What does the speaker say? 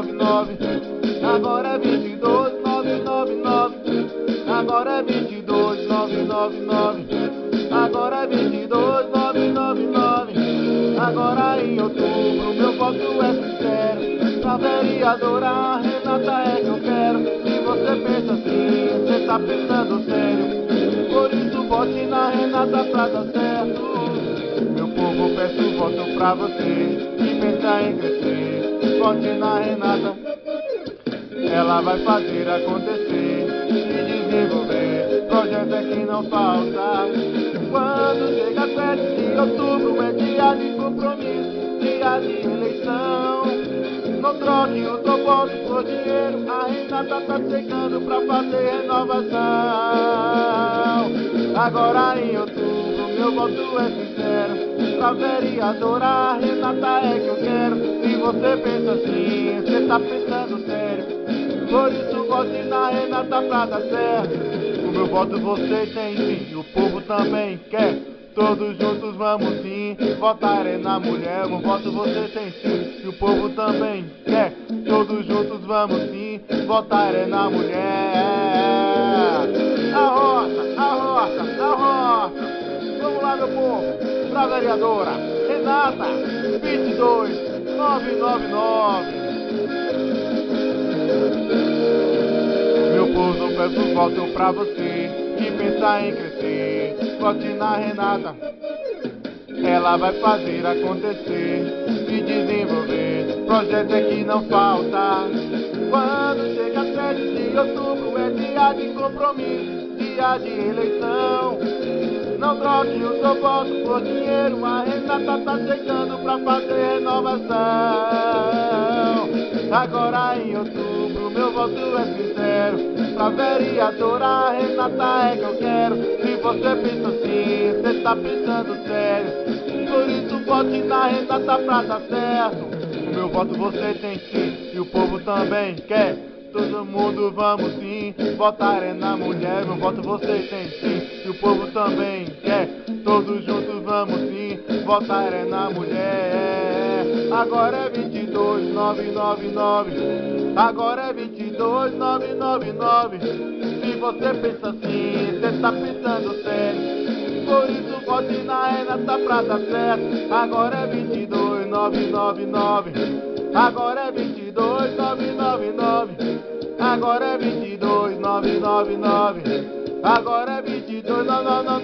999. Agora é 22,999. Agora é 22,999. Agora é 22,999. Agora em outubro meu voto é sincero. Pra vereadora Renata é que eu quero. Se você pensa assim, você tá pensando sério. Por isso vote na Renata pra dar certo. Meu povo, peço voto pra você que pensa em crescer. Vote na Renata, ela vai fazer acontecer e desenvolver. Projeto é que não falta. Quando chega 7 de outubro é dia de compromisso, dia de eleição. Não troque o teu voto por dinheiro. A Renata tá chegando pra fazer renovação. Agora em outubro meu voto é sincero. Pra vereadora Renata é que eu quero. Se você pensa assim, você tá pensando sério. Por isso vote na Renata pra dar certo. O meu voto você tem sim, e o povo também quer. Todos juntos vamos sim, votar é na mulher. O voto você tem sim, e o povo também quer. Todos juntos vamos sim, votar é na mulher. A roça, a roça, a roça. Vamos lá, meu povo, pra vereadora Renata 22,999. Meu povo, eu peço voto pra você que pensa em crescer. Vote na Renata, ela vai fazer acontecer e desenvolver. Projeto é que não falta. Quando chega 7 de outubro é dia de compromisso, dia de eleição. Não troque o seu voto por dinheiro. A Renata tá chegando pra fazer renovação. Agora em outubro meu voto é sincero. Pra vereadora Renata é que eu quero. Se você pensa assim, você tá pensando sério. Por isso vote na Renata pra dar certo. O meu voto você tem sim, e o povo também quer. Todo mundo vamos sim, votar é na mulher. Meu voto você tem sim, e o povo também quer. Todos juntos vamos sim, votar é na mulher. Agora é 22,999. Agora é 22,999. Se você pensa assim, você tá pensando sério. Por isso vote na Renata pra dar certo. Agora é 22,999. Agora é 22,999. Agora é 22,999. Agora é 22,999.